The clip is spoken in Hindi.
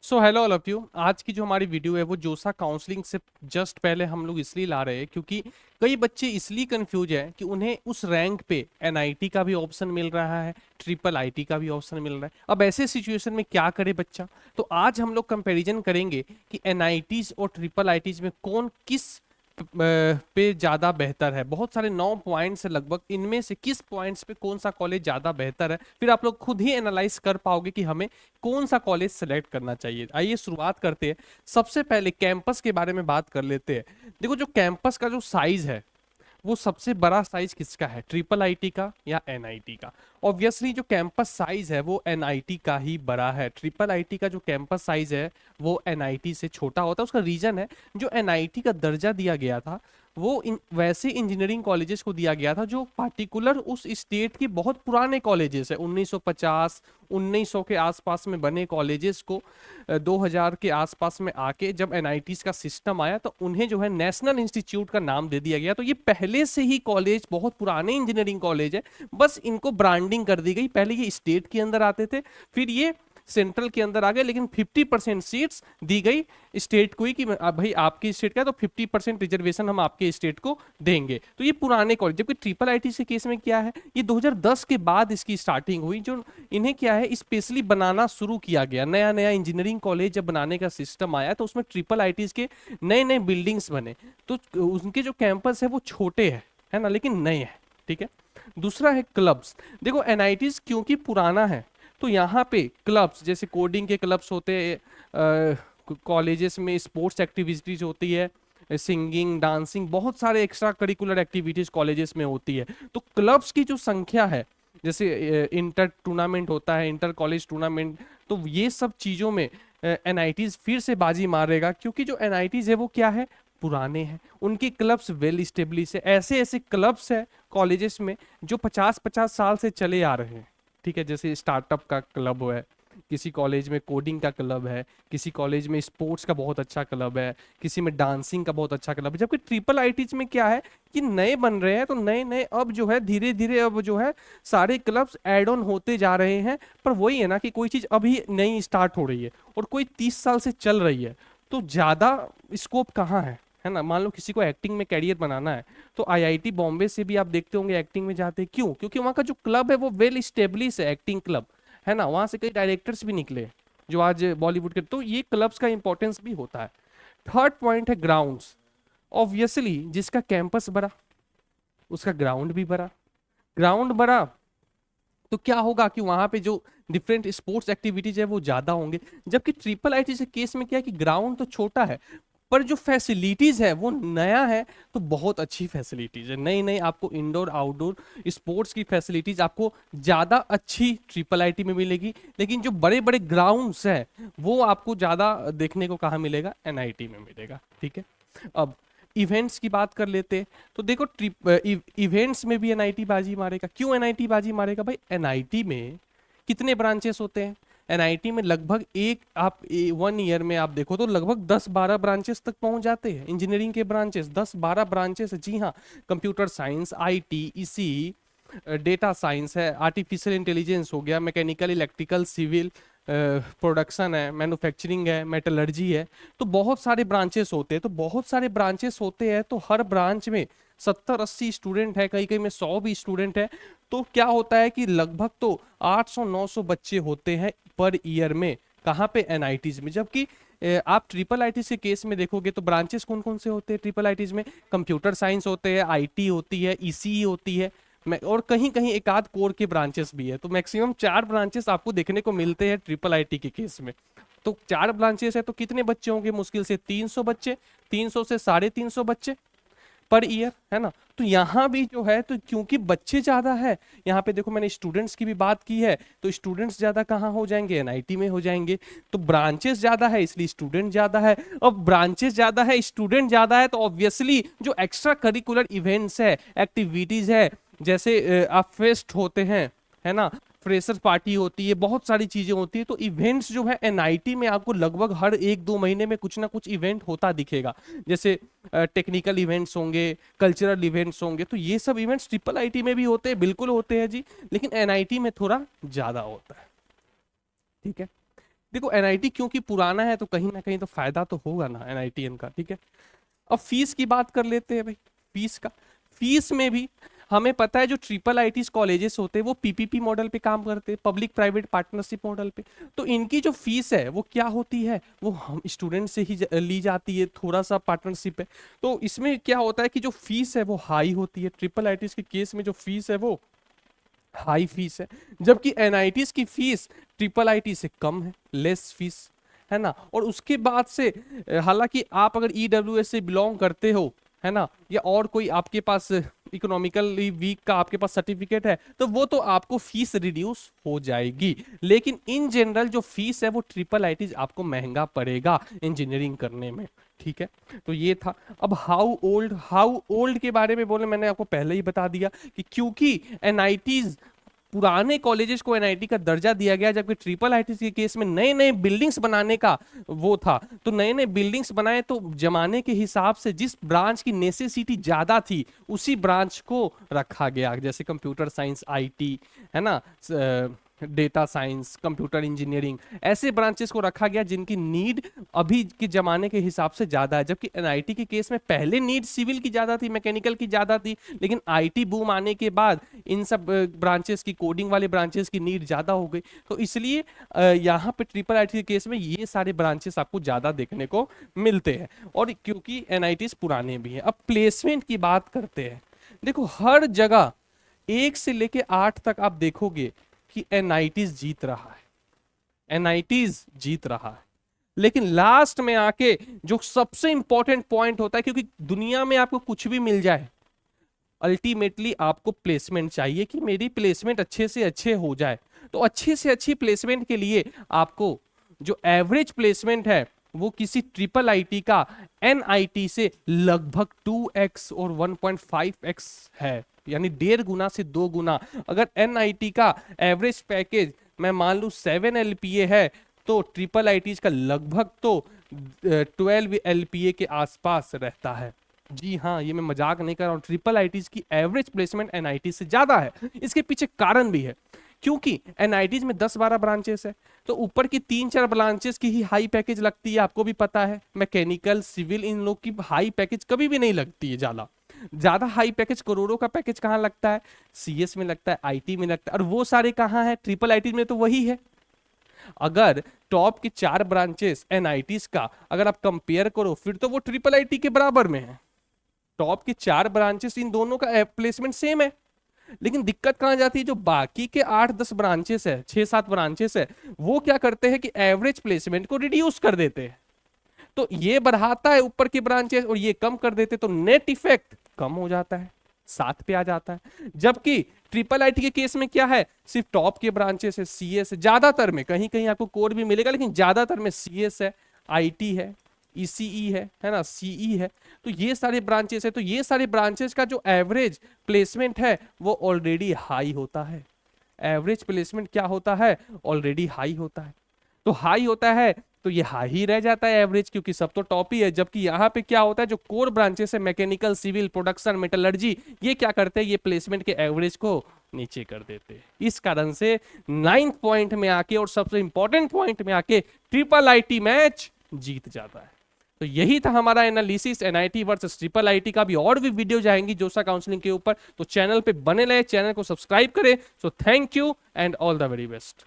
So hello all of you. आज की जो हमारी वीडियो है वो जोसा काउंसलिंग से जस्ट पहले हम लोग इसलिए ला रहे हैं क्योंकि कई बच्चे इसलिए कंफ्यूज है कि उन्हें उस रैंक पे एनआईटी का भी ऑप्शन मिल रहा है, ट्रिपल आईटी का भी ऑप्शन मिल रहा है। अब ऐसे सिचुएशन में क्या करे बच्चा? तो आज हम लोग कंपैरिजन करेंगे कि एनआईटीज और ट्रिपल आईटीज में कौन किस पे ज़्यादा बेहतर है। बहुत सारे 9 पॉइंट्स है लगभग, इनमें से किस पॉइंट्स पे कौन सा कॉलेज ज़्यादा बेहतर है, फिर आप लोग खुद ही एनालाइज कर पाओगे कि हमें कौन सा कॉलेज सेलेक्ट करना चाहिए। आइए शुरुआत करते हैं। सबसे पहले कैंपस के बारे में बात कर लेते हैं। देखो, जो कैंपस का जो साइज है वो सबसे बड़ा साइज किसका है, ट्रिपल आईटी का या एनआईटी का? ऑब्वियसली जो कैंपस साइज है वो एनआईटी का ही बड़ा है। ट्रिपल आईटी का जो कैंपस साइज है वो एनआईटी से छोटा होता है। उसका रीजन है, जो एनआईटी का दर्जा दिया गया था वो वैसे इंजीनियरिंग कॉलेजेस को दिया गया था जो पार्टिकुलर उस स्टेट के बहुत पुराने कॉलेजेस है। 1950 1900 के आसपास में बने कॉलेजेस को 2000 के आसपास में आके जब एनआईटीज का सिस्टम आया तो उन्हें जो है नेशनल इंस्टीट्यूट का नाम दे दिया गया। तो ये पहले से ही कॉलेज बहुत पुराने इंजीनियरिंग कॉलेज है, बस इनको ब्रांडिंग कर दी गई। पहले ये स्टेट के अंदर आते थे, फिर ये सेंट्रल के अंदर आ गए, लेकिन 50% सीट्स दी गई स्टेट को ही कि भाई आपकी स्टेट का है तो 50% रिजर्वेशन हम आपके स्टेट को देंगे। तो ये पुराने कॉलेज। जबकि ट्रिपल आईटी के केस में क्या है, ये 2010 के बाद इसकी स्टार्टिंग हुई। जो इन्हें क्या है स्पेशली बनाना शुरू किया गया, नया नया इंजीनियरिंग कॉलेज जब बनाने का सिस्टम आया तो उसमें ट्रिपल आईटी के नए नए बिल्डिंग्स बने। तो उनके जो कैंपस है वो छोटे है ना, लेकिन नए हैं। ठीक है। दूसरा है क्लब्स। देखो, एनआईटीज क्योंकि पुराना है तो यहाँ पे क्लब्स जैसे कोडिंग के क्लब्स होते हैं, कॉलेजेस में स्पोर्ट्स एक्टिविटीज होती है, सिंगिंग डांसिंग, बहुत सारे एक्स्ट्रा करिकुलर एक्टिविटीज कॉलेजेस में होती है। तो क्लब्स की जो संख्या है, जैसे इंटर टूर्नामेंट होता है, इंटर कॉलेज टूर्नामेंट, तो ये सब चीज़ों में एनआईटीज फिर से बाजी मारेगा क्योंकि जो एनआईटीज है वो क्या है, पुराने हैं, उनके क्लब्स वेल स्टेब्लिश है। ऐसे ऐसे क्लब्स है कॉलेजेस में जो 50-50 साल से चले आ रहे हैं। ठीक है, जैसे स्टार्टअप का क्लब है, किसी कॉलेज में कोडिंग का क्लब है, किसी कॉलेज में स्पोर्ट्स का बहुत अच्छा क्लब है, किसी में डांसिंग का बहुत अच्छा क्लब है। जबकि ट्रिपल आईटीज में क्या है कि नए बन रहे हैं तो नए नए अब जो है धीरे धीरे अब जो है सारे क्लब्स ऐड ऑन होते जा रहे हैं। पर वही है ना कि कोई चीज़ अभी नई स्टार्ट हो रही है और कोई 30 साल से चल रही है तो ज़्यादा स्कोप कहाँ है ना। मान लो किसी को एक्टिंग में कैरियर बनाना है तो आईआईटी बॉम्बे से भी आप देखते होंगे एक्टिंग में जाते हैं। क्यों? क्योंकि वहाँ का जो क्लब है वो वेल स्टेब्लिश है, एक्टिंग क्लब है ना। वहाँ से कई डायरेक्टर्स भी निकले जो आज बॉलीवुड के। तो ये क्लब्स का इंपॉर्टेंस भी होता है। थर्ड पॉइंट है ग्राउंड्स। ऑब्वियसली जिसका कैंपस बड़ा उसका ग्राउंड भी बड़ा। ग्राउंड बड़ा तो क्या होगा कि वहां पे जो डिफरेंट स्पोर्ट्स एक्टिविटीज है वो ज्यादा होंगे। जबकि ट्रिपल आईटी से केस में क्या है कि ग्राउंड तो छोटा है पर जो फैसिलिटीज है वो नया है, तो बहुत अच्छी फैसिलिटीज है। नई नई आपको इंडोर आउटडोर स्पोर्ट्स की फैसिलिटीज आपको ज्यादा अच्छी ट्रिपल आईटी में मिलेगी। लेकिन जो बड़े बड़े ग्राउंड्स है वो आपको ज्यादा देखने को कहाँ मिलेगा, एनआईटी में मिलेगा। ठीक है। अब इवेंट्स की बात कर लेते हैं। तो देखो, इवेंट्स में भी एनआईटी बाजी मारेगा। क्यों एनआईटी बाजी मारेगा भाई? एनआईटी में कितने ब्रांचेस होते हैं? एनआईटी में लगभग एक आप 1 ईयर में आप देखो तो लगभग 10-12 ब्रांचेस तक पहुंच जाते हैं। इंजीनियरिंग के ब्रांचेस 10-12 ब्रांचेस है। जी हाँ, कंप्यूटर साइंस, आईटी, इसी, डेटा साइंस है, आर्टिफिशियल इंटेलिजेंस हो गया, मैकेनिकल, इलेक्ट्रिकल, सिविल, प्रोडक्शन है, मैन्युफैक्चरिंग है, मेटलर्जी है। तो बहुत सारे ब्रांचेस होते हैं। तो बहुत सारे ब्रांचेस होते हैं तो हर ब्रांच में 70-80 स्टूडेंट है, कहीं कहीं में 100 भी स्टूडेंट है। तो क्या होता है कि लगभग तो 800-900 बच्चे होते हैं पर ईयर में। कहाँ पे? एनआईटीज में। जबकि आप ट्रिपल आईटीज के केस में देखोगे तो ब्रांचेस कौन कौन से होते हैं ट्रिपल आईटीज में? कंप्यूटर साइंस होते हैं, आईटी होती है, ईसीई होती है, और कहीं कहीं एक आध कोर के ब्रांचेस भी है। तो मैक्सिमम 4 ब्रांचेस आपको देखने को मिलते हैं ट्रिपल आईटी के केस में। तो 4 ब्रांचेस है तो कितने बच्चे होंगे? मुश्किल से 300 बच्चे, 300 से 350 बच्चे पर ईयर, है ना। तो यहाँ भी जो है तो क्योंकि बच्चे ज्यादा है, यहाँ पे देखो मैंने स्टूडेंट्स की भी बात की है, तो स्टूडेंट्स ज्यादा कहाँ हो जाएंगे? एनआईटी में हो जाएंगे। तो ब्रांचेस ज्यादा है इसलिए स्टूडेंट ज्यादा है। अब ब्रांचेस ज्यादा है, स्टूडेंट ज्यादा है, तो ऑब्वियसली जो एक्स्ट्रा करिकुलर इवेंट्स है, एक्टिविटीज है, जैसे आप फेस्ट होते हैं, है ना, फ्रेशर पार्टी होती है, बहुत सारी चीजें होती है। तो इवेंट्स जो है एनआईटी में आपको लगभग हर 1-2 महीने में कुछ ना कुछ इवेंट होता दिखेगा। जैसे टेक्निकल इवेंट्स होंगे, कल्चरल इवेंट्स होंगे। तो ये सब इवेंट्स ट्रिपल आईटी में भी होते हैं, बिल्कुल होते हैं जी, लेकिन एनआईटी में थोड़ा ज्यादा होता है। ठीक है। देखो एनआईटी क्योंकि पुराना है तो कहीं ना कहीं तो फायदा तो होगा ना एनआईटीएन का, ठीक है। अब फीस की बात कर लेते हैं भाई, फीस का। फीस में भी हमें पता है जो ट्रिपल आईटीज कॉलेजेस होते हैं वो पीपीपी मॉडल पे काम करते हैं, पब्लिक प्राइवेट पार्टनरशिप मॉडल पे। तो इनकी जो फीस है वो क्या होती है, वो हम स्टूडेंट से ही ली जाती है, थोड़ा सा पार्टनरशिप है। तो इसमें क्या होता है कि जो फीस है वो हाई होती है, ट्रिपल आईटीज के केस में जो फीस है वो हाई फीस है, जबकि एनआईटीज की फीस ट्रिपल आईटी से कम है, लेस फीस, है ना। और उसके बाद से हालांकि आप अगर ईडब्ल्यूएस से बिलोंग करते हो, है ना, या और कोई आपके पास इकोनॉमिकली वीक का आपके पास सर्टिफिकेट है, तो वो तो आपको फीस रिड्यूस हो जाएगी। लेकिन इन जनरल जो फीस है वो ट्रिपल आईटीज आपको महंगा पड़ेगा इंजीनियरिंग करने में, ठीक है। तो ये था। अब हाउ ओल्ड के बारे में बोले, मैंने आपको पहले ही बता दिया कि क्योंकि एनआईटीज पुराने कॉलेजेस को एनआईटी का दर्जा दिया गया, जबकि ट्रिपल आईटी के केस में नए नए बिल्डिंग्स बनाने का वो था। तो नए नए बिल्डिंग्स बनाए तो जमाने के हिसाब से जिस ब्रांच की नेसेसिटी ज्यादा थी उसी ब्रांच को रखा गया, जैसे कंप्यूटर साइंस, आईटी, है ना, डेटा साइंस, कंप्यूटर इंजीनियरिंग, ऐसे ब्रांचेस को रखा गया जिनकी नीड अभी के जमाने के हिसाब से ज्यादा है। जबकि एनआईटी के केस में पहले नीड सिविल की ज्यादा थी, मैकेनिकल की ज्यादा थी, लेकिन आईटी बूम आने के बाद इन सब ब्रांचेस की, कोडिंग वाले ब्रांचेस की नीड ज्यादा हो गई। तो इसलिए यहाँ पे ट्रिपल आईटी के केस में ये सारे ब्रांचेस आपको ज्यादा देखने को मिलते हैं, और क्योंकि एनआईटीज पुराने भी हैं। अब प्लेसमेंट की बात करते हैं। देखो हर जगह 1 से लेके 8 तक आप देखोगे कि एनआईटीज जीत रहा है, एनआईटीज जीत रहा है। लेकिन लास्ट में आके जो सबसे इंपॉर्टेंट पॉइंट होता है, क्योंकि दुनिया में आपको कुछ भी मिल जाए, अल्टीमेटली आपको प्लेसमेंट चाहिए कि मेरी प्लेसमेंट अच्छे से अच्छे हो जाए। तो अच्छे से अच्छी प्लेसमेंट के लिए आपको जो एवरेज प्लेसमेंट है वो किसी ट्रिपल आईटी का एनआईटी से लगभग 2x और 1.5x है, यानी 1.5 गुना से 2 गुना। अगर एनआईटी का एवरेज पैकेज मैं मान लूं 7 एलपीए है, तो ट्रिपल आईटीज का लगभग तो 12 एलपीए के आसपास रहता है। जी हाँ, ये मैं मजाक नहीं कर रहा हूँ, ट्रिपल आईटीज की एवरेज प्लेसमेंट एनआईटी से ज्यादा है। इसके पीछे कारण भी है, क्योंकि एनआईटीज में 10-12 ब्रांचेस है, तो ऊपर की 3-4 ब्रांचेस की ही हाई पैकेज लगती है, आपको भी पता है। मैकेनिकल, सिविल, इन लोग की हाई पैकेज कभी भी नहीं लगती है ज्यादा। ज्यादा हाई पैकेज, करोड़ों का पैकेज कहाँ लगता है? सीएस में लगता है, आईटी में लगता है, और वो सारे कहाँ है? ट्रिपल आईटी में तो वही है। अगर टॉप की 4 ब्रांचेस एनआईटीज का अगर आप कंपेयर करो, फिर तो वो ट्रिपल आईटी के बराबर में है। टॉप की 4 ब्रांचेस, इन दोनों का प्लेसमेंट सेम है। लेकिन दिक्कत कहां जाती है? जो बाकी के 8-10 ब्रांचेस है, 6-7 ब्रांचेस है, वो क्या करते हैं कि एवरेज प्लेसमेंट को रिड्यूस कर देते हैं। तो ये बढ़ाता है ऊपर की ब्रांचेस और ये कम कर देते, तो नेट इफेक्ट कम हो जाता है, 7 पे आ जाता है। जबकि ट्रिपल आईटी के केस में क्या है? सिर्फ टॉप के ब्रांचेस है, सीएस है, ज्यादातर में, कहीं कहीं आपको कोर भी मिलेगा, लेकिन ज्यादातर में सीएस है, आईटी है, ईसीई है ना, सीई है। तो ये सारे ब्रांचेस है, तो ये सारे ब्रांचेस का जो एवरेज प्लेसमेंट है वो ऑलरेडी हाई होता है। एवरेज प्लेसमेंट क्या होता है? ऑलरेडी हाई होता है। तो हाई होता है तो ये हाई ही रह जाता है एवरेज, क्योंकि सब तो टॉप ही है। जबकि यहाँ पे क्या होता है, जो कोर ब्रांचेस है, मैकेनिकल, सिविल, प्रोडक्शन, मेटलर्जी, ये क्या करते हैं? ये प्लेसमेंट के एवरेज को नीचे कर देते हैं। इस कारण से 9th पॉइंट में आके और सबसे इंपॉर्टेंट पॉइंट में आके ट्रिपल आईटी मैच जीत जाता है। तो यही था हमारा analysis NIT versus triple IT का। भी और भी वीडियो जाएंगी जोसा काउंसलिंग के ऊपर, तो चैनल पे बने रहे, चैनल को सब्सक्राइब करें। So thank you and all the very best.